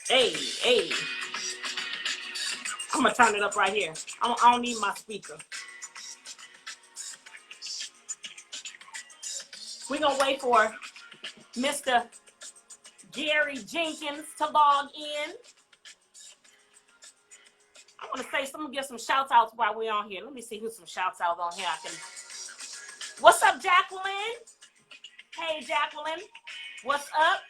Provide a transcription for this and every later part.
Hey, hey. I'm gonna turn it up right here. I don't need my speaker. We're gonna wait for Mr. Gary Jenkins to log in. I want to say, someone give some shout outs while we're on here. Let me see who's some shout outs on here. What's up, Jacqueline? Hey, Jacqueline. What's up?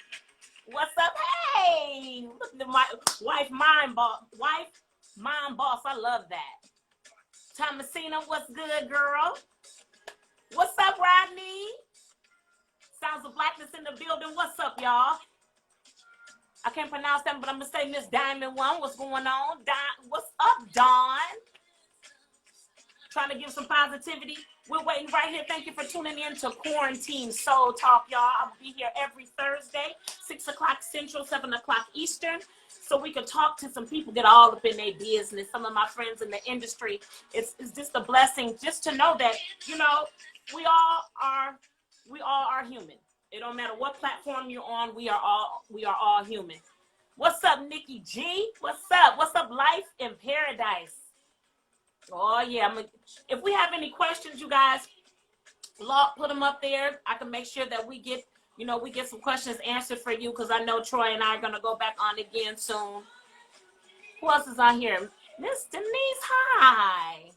What's up? Hey, look at my wife, mom boss. I love that. Thomasina, what's good, girl? What's up, Rodney? Sounds of Blackness in the building. What's up, y'all? I can't pronounce them, but I'm gonna say Miss Diamond One. What's going on? What's up, Dawn? Trying to give some positivity. We're waiting right here. Thank you for tuning in to Quarantine Soul Talk, y'all. I'll be here every Thursday, 6 o'clock Central, 7 o'clock Eastern, so we can talk to some people, get all up in their business. Some of my friends in the industry. It's just a blessing just to know that, you know, we all are human. It don't matter what platform you're on. We are all human. What's up, Nikki G? What's up? What's up, Life in Paradise? Oh yeah. If we have any questions, you guys, put them up there. I can make sure that we get some questions answered for you, because I know Troy and I are gonna go back on again soon. Who else is on here? Miss Denise. Hi.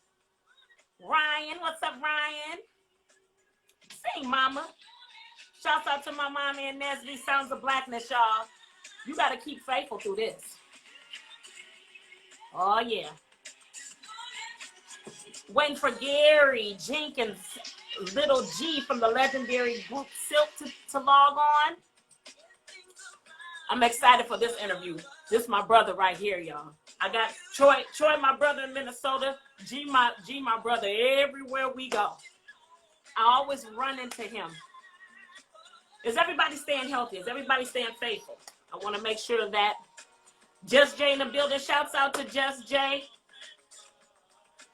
Ryan. What's up, Ryan? Sing, mama. Shouts out to my mama and Nesby. Sounds of Blackness, y'all. You got to keep faithful through this. Oh, yeah. Waiting for Gary Jenkins, Little G from the legendary group Silk to log on. I'm excited for this interview. This is my brother right here, y'all. I got Troy, my brother in Minnesota. G, my brother everywhere we go. I always run into him. Is everybody staying healthy? Is everybody staying faithful? I want to make sure that Just Jay in the building. Shouts out to Just Jay.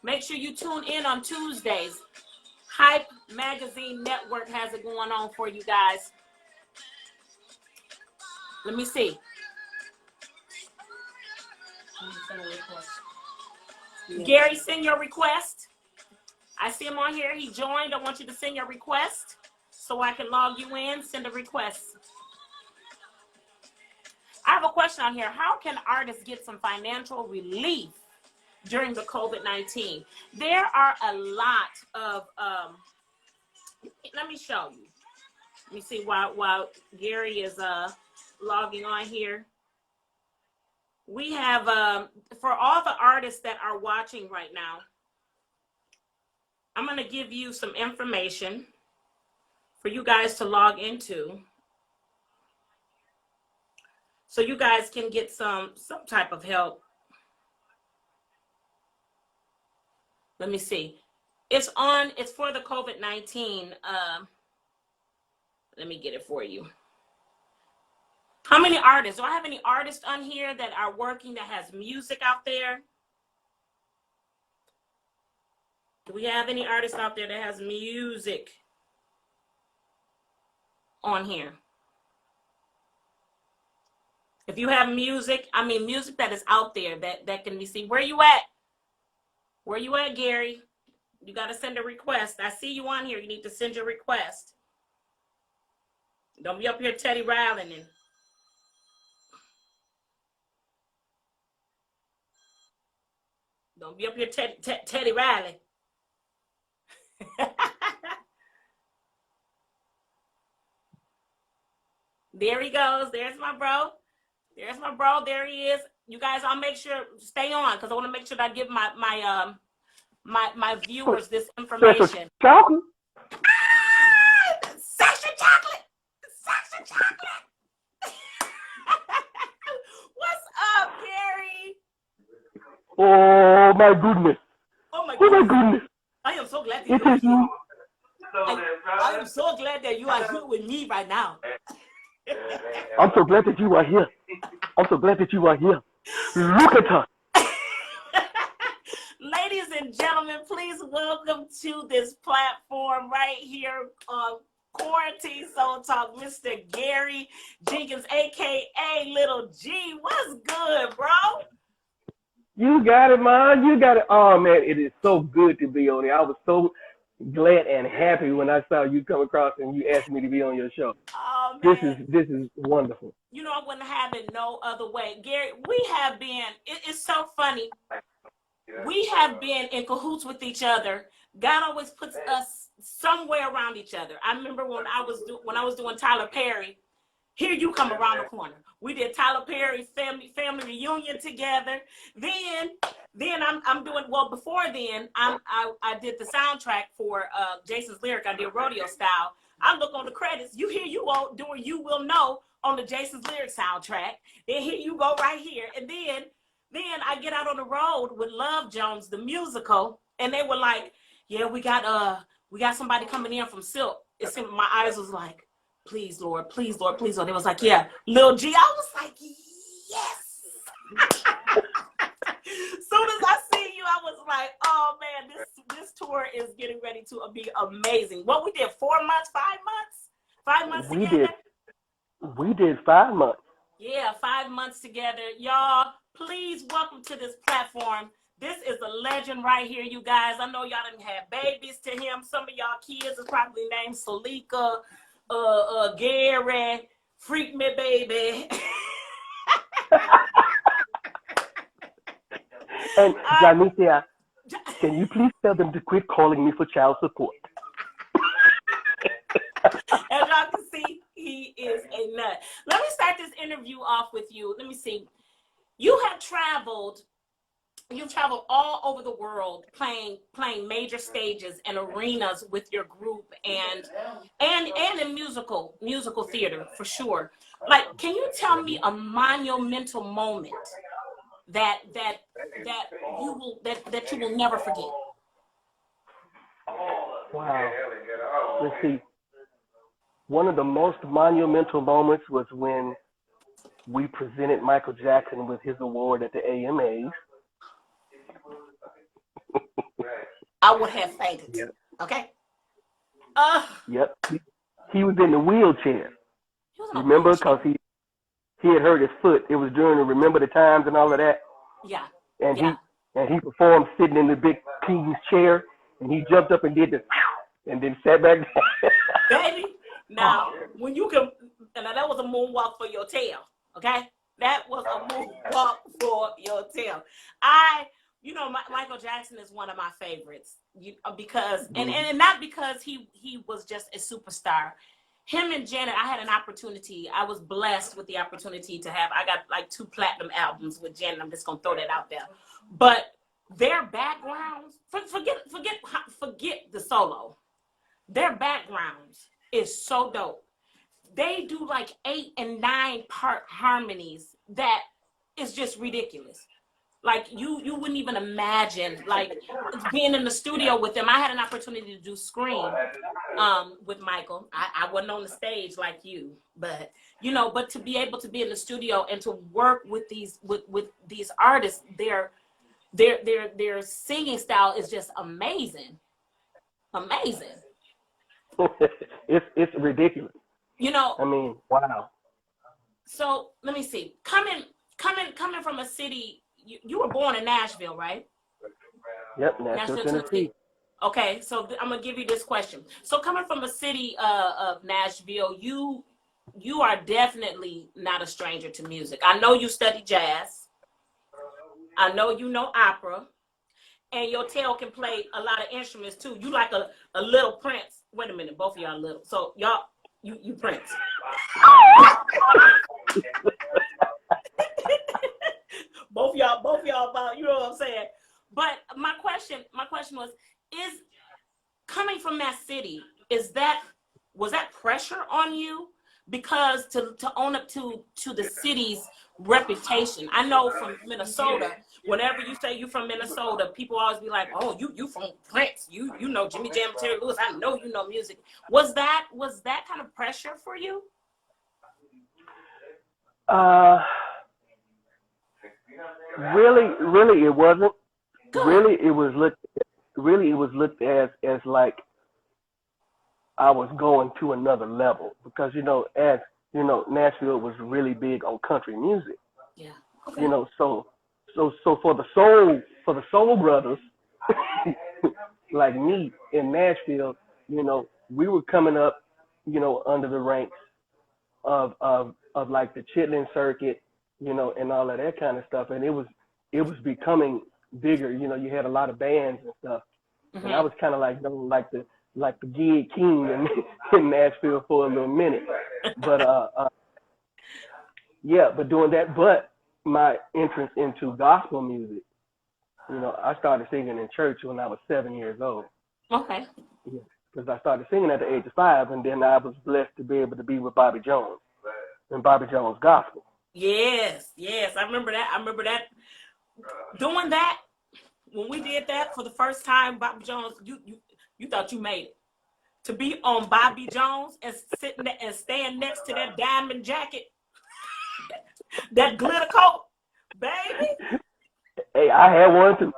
Make sure you tune in on Tuesdays. Hype Magazine Network has it going on for you guys. Let me see. Gary, send your request. I see him on here. He joined. I want you to send your request so I can log you in. Send a request. I have a question on here. How can artists get some financial relief during the COVID-19? There are a lot of, let me show you. Let me see while Gary is logging on here. We have, for all the artists that are watching right now, I'm going to give you some information for you guys to log into, so you guys can get some type of help. Let me see. It's for the COVID-19. Let me get it for you. How many artists? Do I have any artists on here that are working, that has music out there? Do we have any artists out there that has music on here? If you have music, I mean music that is out there that can be seen. Where you at? Where you at, Gary? You got to send a request. I see you on here. You need to send your request. Don't be up here Teddy Riley and don't be up here Teddy Riley. There he goes. There's my bro. There's my bro. There he is. You guys, I'll make sure stay on, because I want to make sure that I give my viewers this information. Chocolate. Sexy chocolate. Sexy chocolate. What's up, Gary? Oh my goodness. Oh my goodness. I am so glad that you are here. I am so glad that you are here with me right now. I'm so glad that you are here. I'm so glad that you are here. Look at her. Ladies and gentlemen, please welcome to this platform right here, Quarantine Soul Talk, Mr. Gary Jenkins, a.k.a. Little G. What's good, bro? You got it, man. You got it. Oh, man, it is so good to be on here. I was so glad and happy when I saw you come across and you asked me to be on your show. Oh, man. This is wonderful. You know, I wouldn't have it no other way. Gary, we have been, it's so funny. We have been in cahoots with each other. God always puts us somewhere around each other. I remember when I was doing Tyler Perry, here you come around the corner. We did Tyler Perry family reunion together. Then I'm doing, well, before then, I did the soundtrack for Jason's Lyric. I did Rodeo Style. I look on the credits. You all doing You Will Know on the Jason's Lyric soundtrack. Then here you go right here. And then I get out on the road with Love Jones, the musical, and they were like, yeah, we got somebody coming in from Silk. It seemed my eyes was like, please, Lord, please, Lord, please, Lord. It was like, yeah, Lil G. I was like, yes. Soon as I see you, I was like, oh man, this tour is getting ready to be amazing. What we did, 4 months, 5 months? 5 months together? We did 5 months. Yeah, 5 months together. Y'all, please welcome to this platform. This is a legend right here, you guys. I know y'all didn't have babies to him. Some of y'all kids is probably named Salika, Gary, Freak Me Baby. And Jamecia, can you please tell them to quit calling me for child support? As y'all can see, he is a nut. Let me start this interview off with you. Let me see. You have traveled all over the world playing major stages and arenas with your group and in musical theater for sure. Like, can you tell me a monumental moment that you will never forget? Wow. Let's see. One of the most monumental moments was when we presented Michael Jackson with his award at the AMAs. I would have fainted. Yep. Okay. Yep. He was in the wheelchair. Remember, because he had hurt his foot. It was during the Remember the Times and all of that. Yeah. And he performed sitting in the big king's chair, and he jumped up and did this, and then sat back down. Baby, now when you can, and that was a moonwalk for your tail. Okay, that was a moonwalk for your tail. Michael Jackson is one of my favorites because, and not because he was just a superstar. Him and Janet, I had an opportunity. I was blessed with the opportunity to have. I got like 2 platinum albums with Janet. I'm just gonna throw that out there. But their backgrounds, forget the solo. Their backgrounds is so dope. They do like 8 and 9 part harmonies that is just ridiculous. Like you wouldn't even imagine like being in the studio with them. I had an opportunity to do Scream with Michael. I wasn't on the stage like you, but but to be able to be in the studio and to work with these artists, their singing style is just amazing. Amazing. It's ridiculous. I mean, wow. So let me see. Coming from a city. You were born in Nashville, right? Yep, Nashville, Tennessee. Okay, so I'm gonna give you this question. So coming from a city of Nashville, you are definitely not a stranger to music. I know you study jazz. I know you know opera, and your tail can play a lot of instruments too. You like a little Prince. Wait a minute, both of y'all little. So y'all, you Prince. Both y'all about, you know what I'm saying? But my question was, is coming from that city, was that pressure on you? Because to own up to the city's reputation. I know from Minnesota, whenever you say you're from Minnesota, people always be like, oh, you from Prince, you know Jimmy Jam, Terry Lewis, I know you know music. Was that kind of pressure for you? Really, it wasn't. Good. Really, it was looked as like I was going to another level because, as Nashville was really big on country music. Yeah. Okay. So for the soul brothers like me in Nashville, we were coming up, under the ranks of like the chitlin circuit, and all of that kind of stuff. And it was becoming bigger. You had a lot of bands and stuff. Mm-hmm. And I was kind of like the gig king in Nashville for a little minute. But but doing that. But my entrance into gospel music, I started singing in church when I was 7 years old. Okay. Yeah, because I started singing at the age of 5, and then I was blessed to be able to be with Bobby Jones and Bobby Jones Gospel. Yes, I remember that. Doing that, when we did that for the first time, Bobby Jones, you thought you made it. To be on Bobby Jones and sitting there and stand next to that diamond jacket, that glitter coat, baby. Hey, I had one too.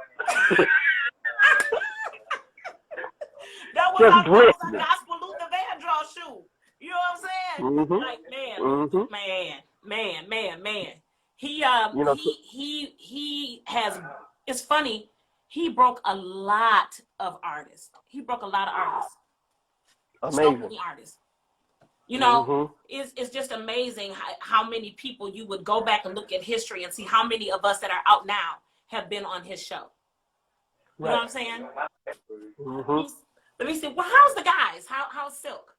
That was our gospel Luther Vandross shoe. You know what I'm saying? Mm-hmm. Like, man. He has. It's funny. He broke a lot of artists. Amazing. So many artists. It's just amazing how many people you would go back and look at history and see how many of us that are out now have been on his show. You know what I'm saying? Mm-hmm. Let me see. Well, how's the guys? How's Silk?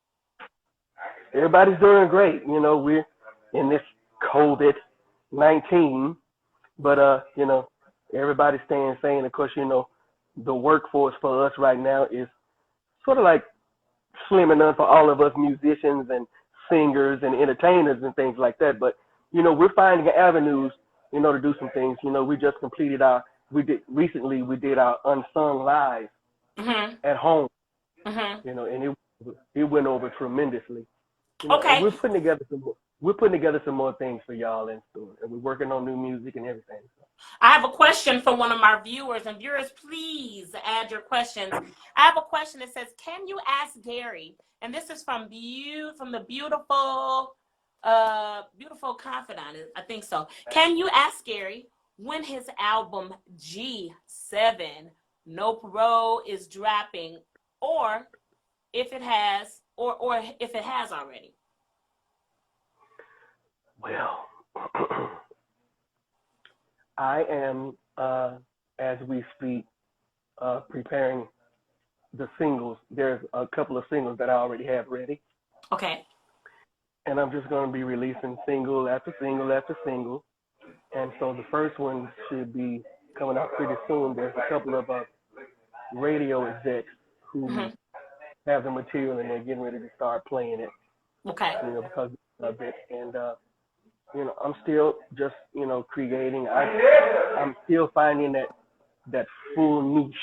Everybody's doing great. We're in this COVID-19, but everybody's staying sane. Of course, the workforce for us right now is sort of like slim enough for all of us musicians and singers and entertainers and things like that. But we're finding avenues, to do some things. We just completed we did our Unsung Live mm-hmm. at home. Mm-hmm. And it went over tremendously. Okay. We're putting together some more things for y'all and we're working on new music and everything. I have a question from one of my viewers, and viewers, please add your questions. I have a question that says, can you ask Gary, and this is from the beautiful confidant, I think so. Can you ask Gary when his album G7 No Parole is dropping, or if it has already? Well, I am, as we speak, preparing the singles. There's a couple of singles that I already have ready. Okay. And I'm just going to be releasing single after single after single. And so the first one should be coming out pretty soon. There's a couple of radio execs who mm-hmm. have the material and they're getting ready to start playing it. Okay. Because of it. And, I'm still just, creating. I'm still finding that full niche,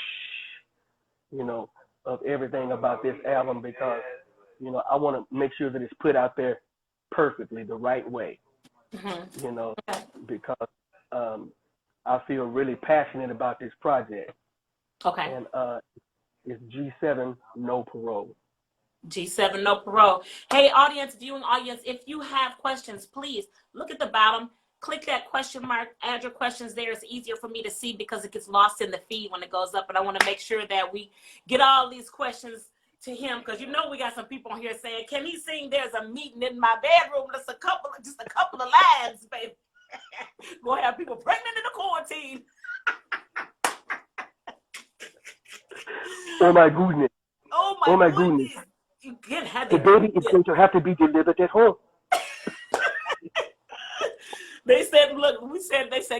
of everything about this album because, I want to make sure that it's put out there perfectly the right way, mm-hmm. because I feel really passionate about this project. Okay. And it's G7 No Parole. G7 No Parole. Hey, viewing audience, if you have questions, please look at the bottom, click that question mark, add your questions there. It's easier for me to see because it gets lost in the feed when it goes up, and I want to make sure that we get all these questions to him because we got some people on here saying, can he sing There's a Meeting in My Bedroom? Just a couple of lines, baby. Gonna have people pregnant in the quarantine. Oh my goodness. Oh my goodness. You can't have the baby is going to have to be delivered at home. They said,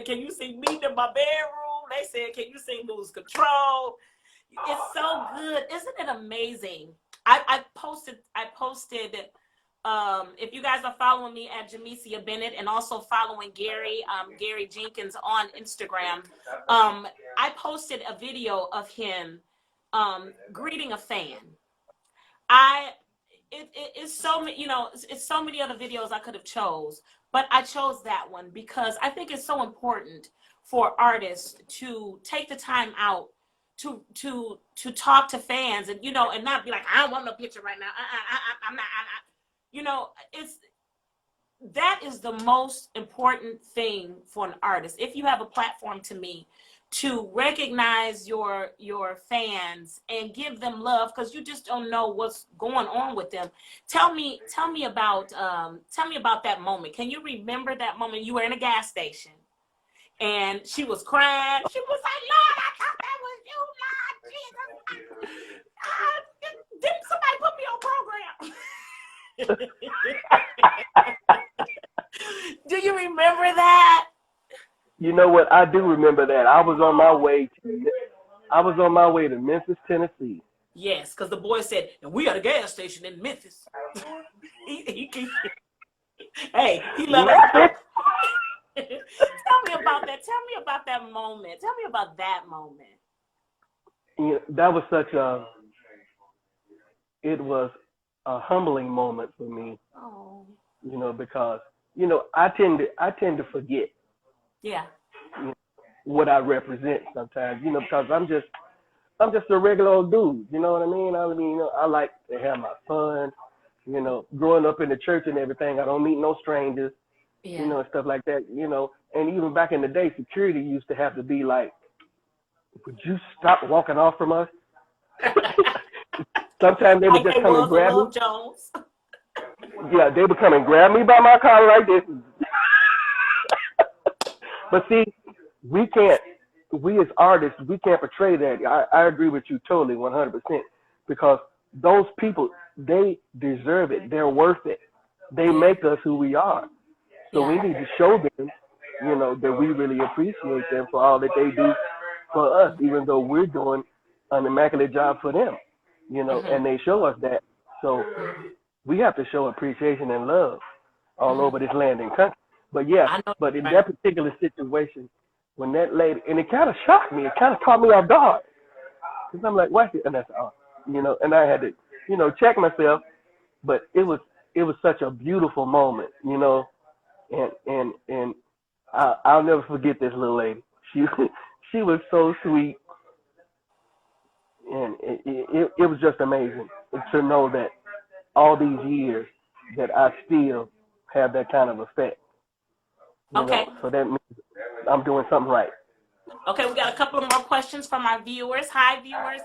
can you sing Meeting in My Bedroom? They said, can you sing Lose Control? It's so good. Isn't it amazing? I posted if you guys are following me at Jamecia Bennett and also following Gary Jenkins on Instagram, I posted a video of him greeting a fan. It's so many, it's so many other videos I could have chose, but I chose that one because I think it's so important for artists to take the time out to talk to fans and, you know, and not be like, I don't want no picture right now. I'm not, you know, that is the most important thing for an artist. If you have a platform, to me, to recognize your fans and give them love, because you just don't know what's going on with them. Tell me about that moment. Can you remember that moment? You were in a gas station and she was crying. She was like, Lord, I thought that was you, Lord Jesus. Didn't somebody put me on program? Do you remember that? You know what? I do remember that. I was on my way to Memphis, Tennessee. Yes, because the boy said, and we got a gas station in Memphis. Hey, he let us know. Tell me about that. Tell me about that moment. Tell me about that moment. You know, that was it was a humbling moment for me. Oh. You know, because, you know, I tend to forget. Yeah. You know, what I represent sometimes, you know, because I'm just a regular old dude. You know what I mean? You know, I like to have my fun. You know, growing up in the church and everything, I don't meet no strangers. Yeah. You know, and stuff like that. You know, and even back in the day, security used to have to be like, "Would you stop walking off from us?" Sometimes they would just come and grab me. Jones. Yeah, they would come and grab me by my collar like this. But see, we as artists, we can't portray that. I agree with you totally, 100%, because those people, they deserve it. They're worth it. They make us who we are. So we need to show them, you know, that we really appreciate them for all that they do for us, even though we're doing an immaculate job for them, you know, and they show us that. So we have to show appreciation and love all over this land and country. But yeah, but in that particular situation, when that lady, and it kind of shocked me, it kind of caught me off guard. Because I'm like, what's it? And that's all, you know, and I had to, you know, check myself. But it was such a beautiful moment, you know, and I'll never forget this little lady. She was so sweet, and it was just amazing to know that all these years that I still have that kind of effect. You know, so that means I'm doing something right. Okay, we got a couple of more questions from our viewers. Hi, viewers.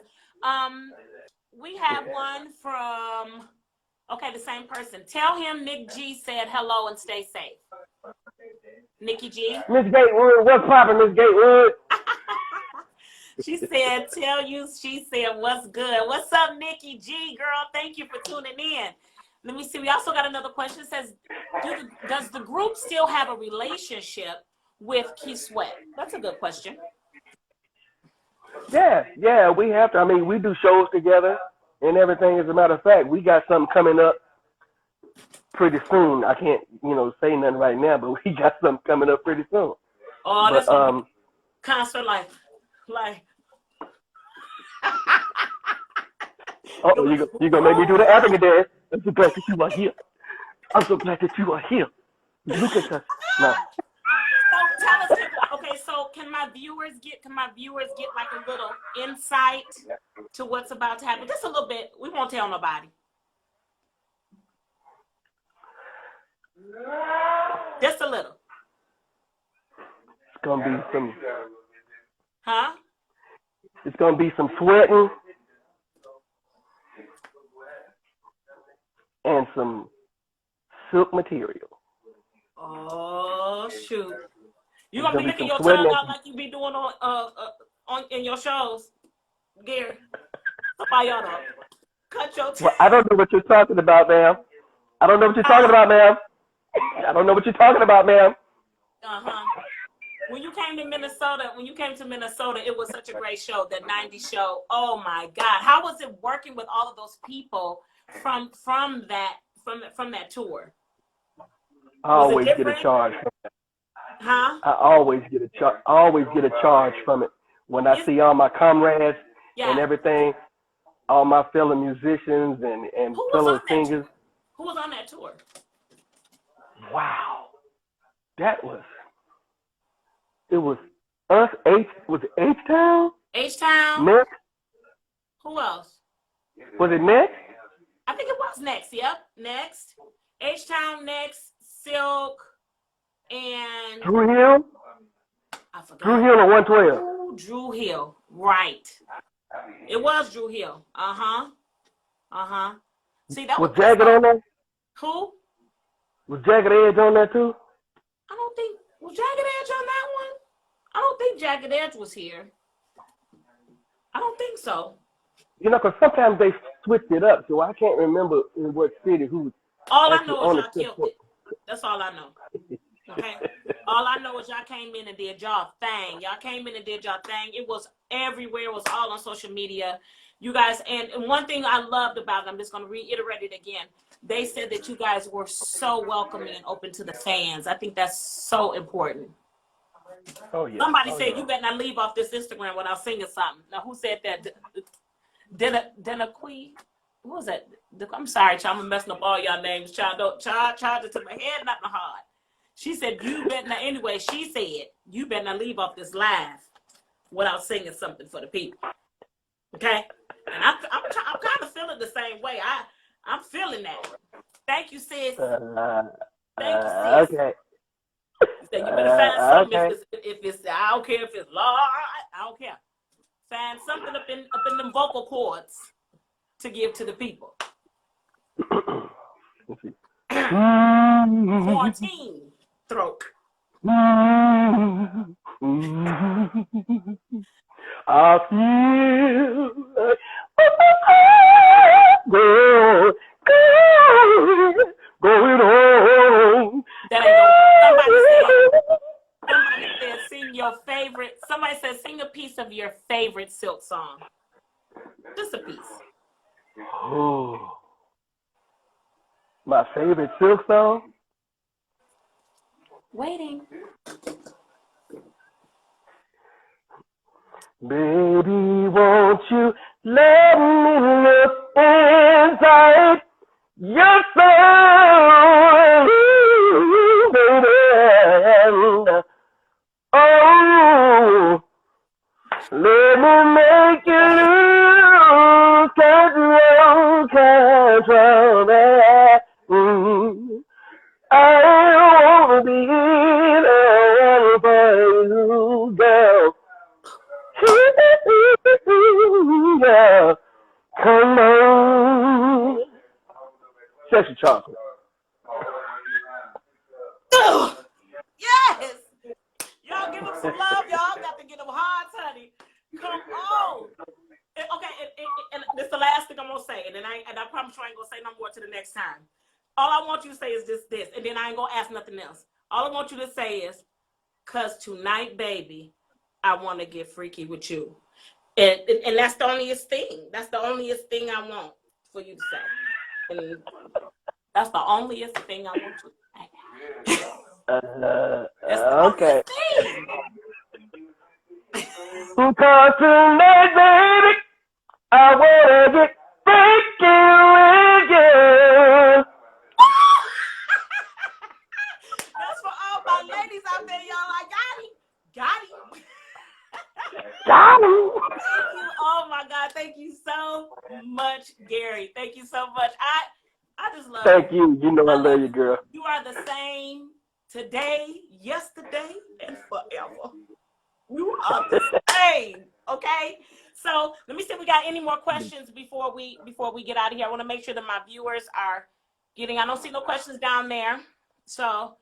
We have one from, the same person. Tell him Nick G said hello and stay safe. Nikki G. Miss Gatewood, what's poppin', Miss Gatewood? She said, she said, what's good? What's up, Nikki G, girl? Thank you for tuning in. Let me see. We also got another question. It says, does the group still have a relationship with Key Sweat? That's a good question. Yeah, we have to. I mean, we do shows together and everything. As a matter of fact, we got something coming up pretty soon. I can't, you know, say nothing right now, but we got something coming up pretty soon. Oh, that's a concert like. Oh, you gonna make me do the African dance? I'm so glad that you are here. I'm so glad that you are here. Look at us. No. So tell us, so can my viewers get like a little insight to what's about to happen? Just a little bit. We won't tell nobody. Just a little. It's gonna be some. Huh? It's gonna be some sweating and some silk material. Oh shoot! You gonna be licking your tongue out like you be doing on in your shows, Gary? Somebody ought to cut your tongue. Well, I don't know what you're talking about, ma'am. I don't know what you're talking about, ma'am. When you came to Minnesota, it was such a great show, that 90s show. Oh my God. How was it working with all of those people from that tour? I always get a charge from it. Huh? I always get a charge from it. When I see all my comrades and everything, all my fellow musicians and fellow singers. Who was on that tour? Wow. It was us, was it H-Town? H-Town. Next? Who else? Was it next? I think it was Next. Yep, Next. H-Town, Next, Silk, and Drew Hill? I forgot. Drew Hill on 112. Ooh, Drew Hill. Right. It was Drew Hill. See, that Was was Jagged on there? Who? Was Jagged Edge on there too? I don't think was Jagged Edge on that one. I don't think Jagged Edge was here. I don't think so. You know, because sometimes they switched it up, so I can't remember in what city who was. All I know is y'all killed it. That's all I know. Okay? All I know is y'all came in and did y'all thing. Y'all came in and did y'all thing. It was everywhere. It was all on social media. You guys, and one thing I loved about it, I'm just going to reiterate it again. They said that you guys were so welcoming and open to the fans. I think that's so important. Oh, yeah. Somebody said, you better not leave off this Instagram without singing something. Now, who said that? Denaqui? Who was that? I'm sorry, child. I'm messing up all y'all names. Child, charge it to my head, not my heart. She said, you better not, anyway, she said, you better not leave off this live without singing something for the people. Okay? And I'm kind of feeling the same way. I'm feeling that. Thank you, sis. Thank you, sis. Okay. You said you better find something Okay. if it's I don't care if it's Lord, I don't care. Find something up in them vocal cords to give to the people. Quarantine throat. I feel like going home. That ain't no, somebody said sing your favorite. Somebody said sing a piece of your favorite Silk song. Just a piece. Oh, my favorite Silk song? Waiting. Baby, won't you let me look inside your soul, baby. Oh, let me make you look at your control. I wanna be there for you, girl. Yeah, come on. Sexy chocolate. Yes. Y'all give them some love. Y'all got to get them hearts, honey. Come on. Okay, and this is the last thing I'm gonna say, and I promise you I ain't gonna say no more to the next time. All I want you to say is this, and then I ain't gonna ask nothing else. All I want you to say is, "'Cause tonight, baby, I want to get freaky with you," and that's the onlyest thing. That's the onlyest thing I want for you to say, and that's the onlyest thing I want you to say. Okay. Because tonight, baby, I wanna get freaky with you. That's for all my ladies out there, y'all. I got it. Got him. Thank you. Oh my God. Thank you so much, Gary. Thank you so much. I just love Thank you. You know I love you, girl. You are the same today, yesterday, and forever. You are the same. Okay. So let me see if we got any more questions before we get out of here. I want to make sure that my viewers are getting. I don't see no questions down there. So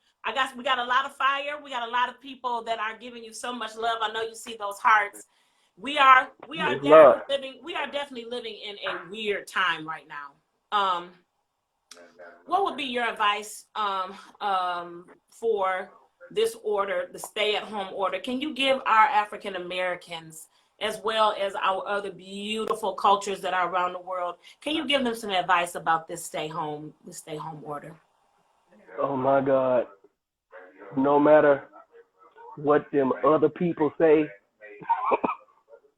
we got a lot of fire. We got a lot of people that are giving you so much love. I know you see those hearts. We are definitely living in a weird time right now. What would be your advice for this order, the stay-at-home order? Can you give our African Americans, as well as our other beautiful cultures that are around the world, can you give them some advice about this stay-home order? Oh my God. No matter what them other people say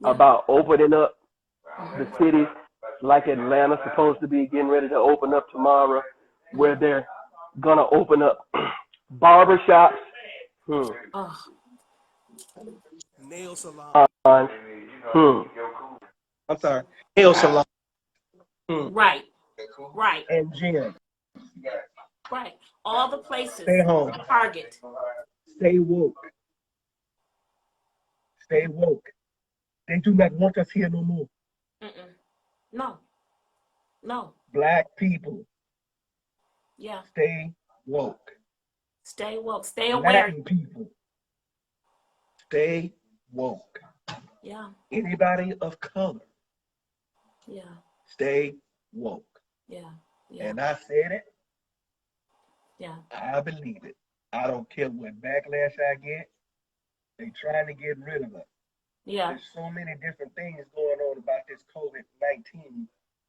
about opening up the cities, like Atlanta's supposed to be getting ready to open up tomorrow, where they're gonna open up barbershops, nail salon, I'm sorry. Hair salon. Right. Right. And gym. Right. All the places. Stay home. Target. Stay woke. Stay woke. They do not want us here no more. No. No. Black people. Yeah. Stay woke. Stay woke. Stay aware. Latin people. Stay woke. Yeah. Anybody of color. Yeah. Stay woke. Yeah. Yeah. And I said it. Yeah. I believe it. I don't care what backlash I get. They trying to get rid of us. Yeah. There's so many different things going on about this COVID-19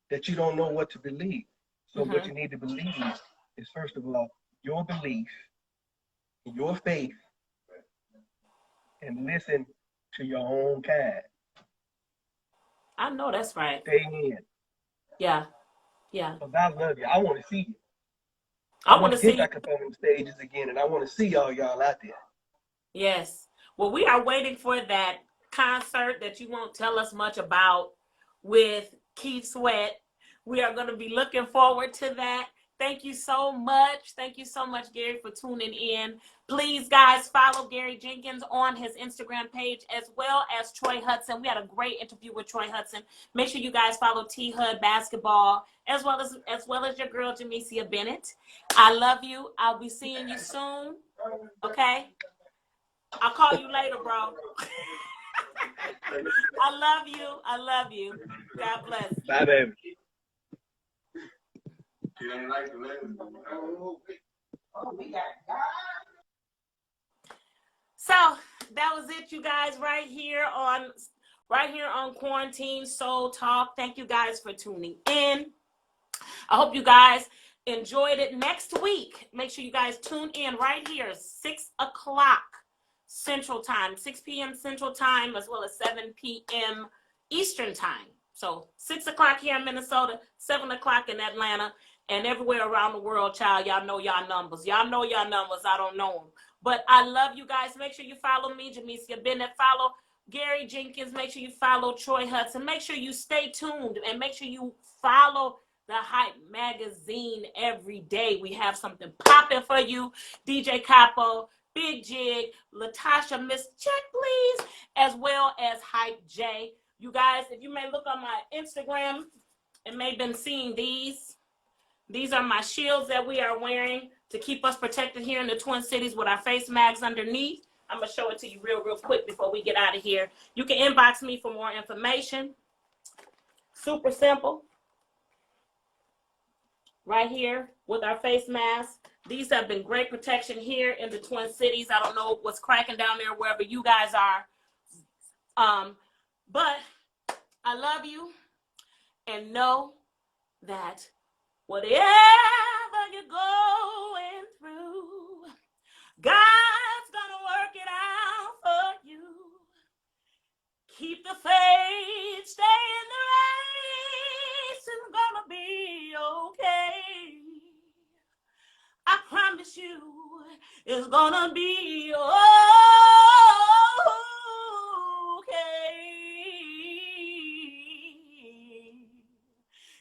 that you don't know what to believe. So what you need to believe is, first of all, your belief, your faith, and listen to your own kind. I know that's right. Stay in. Yeah. Yeah. Because I love you. I want to see you. I want to see you back up on them stages again, and I want to see y'all out there. Yes. Well, we are waiting for that concert that you won't tell us much about with Keith Sweat. We are going to be looking forward to that. Thank you so much. Thank you so much, Gary, for tuning in. Please, guys, follow Gary Jenkins on his Instagram page, as well as Troy Hudson. We had a great interview with Troy Hudson. Make sure you guys follow T-Hud Basketball, as well as your girl, Jamecia Bennett. I love you. I'll be seeing you soon. Okay? I'll call you later, bro. I love you. I love you. God bless. Bye, baby. So that was it, you guys, right here on Quarantine Soul Talk. Thank you guys for tuning in. I hope you guys enjoyed it. Next week, make sure you guys tune in right here, 6 o'clock Central Time, 6 p.m. Central Time, as well as 7 p.m. Eastern Time. So 6 o'clock here in Minnesota, 7 o'clock in Atlanta, and everywhere around the world, child. Y'all know y'all numbers. Y'all know y'all numbers. I don't know them. But I love you guys. Make sure you follow me, Jamecia Bennett. Follow Gary Jenkins. Make sure you follow Troy Hudson. Make sure you stay tuned, and make sure you follow the Hype Magazine every day. We have something popping for you. DJ Capo, Big Jig, Latasha, Miss Check, please, as well as Hype J. You guys, if you may look on my Instagram, and may have been seeing these. These are my shields that we are wearing to keep us protected here in the Twin Cities with our face masks underneath. I'm going to show it to you real quick before we get out of here. You can inbox me for more information. Super simple. Right here with our face masks. These have been great protection here in the Twin Cities. I don't know what's cracking down there wherever you guys are. But I love you, and know that whatever you're going through, God's gonna work it out for you. Keep the faith, stay in the race, it's gonna be okay. I promise you, it's gonna be okay.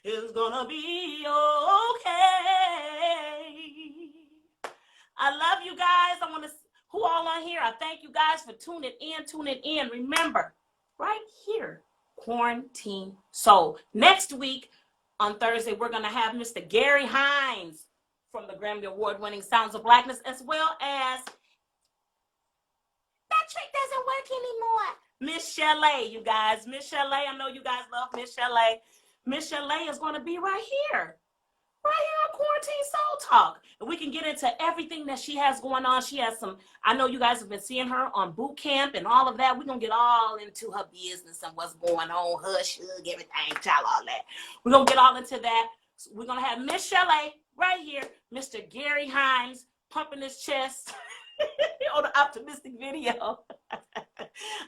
It's gonna be okay. I love you guys. I want to, who all on here? I thank you guys for tuning in. Remember, right here, Quarantine Soul. Next week on Thursday, we're gonna have Mr. Gary Hines from the Grammy Award-winning Sounds of Blackness, as well as that trick doesn't work anymore. Miss Chalet, you guys. Miss Chalet, I know you guys love Miss Chalet. Miss Chalet is going to be right here on Quarantine Soul Talk. And we can get into everything that she has going on. She has some, I know you guys have been seeing her on boot camp and all of that. We're going to get all into her business and what's going on, hush, hug, everything, child, all that. We're going to get all into that. We're going to have Miss Chalet right here, Mr. Gary Hines pumping his chest on the optimistic video.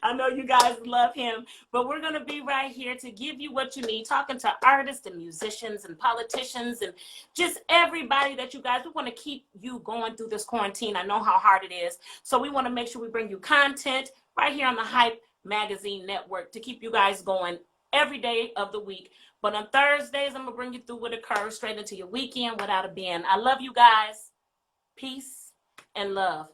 I know you guys love him, but we're going to be right here to give you what you need, talking to artists and musicians and politicians and just everybody that you guys, we want to keep you going through this quarantine. I know how hard it is. So we want to make sure we bring you content right here on the Hype Magazine Network to keep you guys going every day of the week. But on Thursdays, I'm going to bring you through with a curve straight into your weekend without a bend. I love you guys. Peace and love.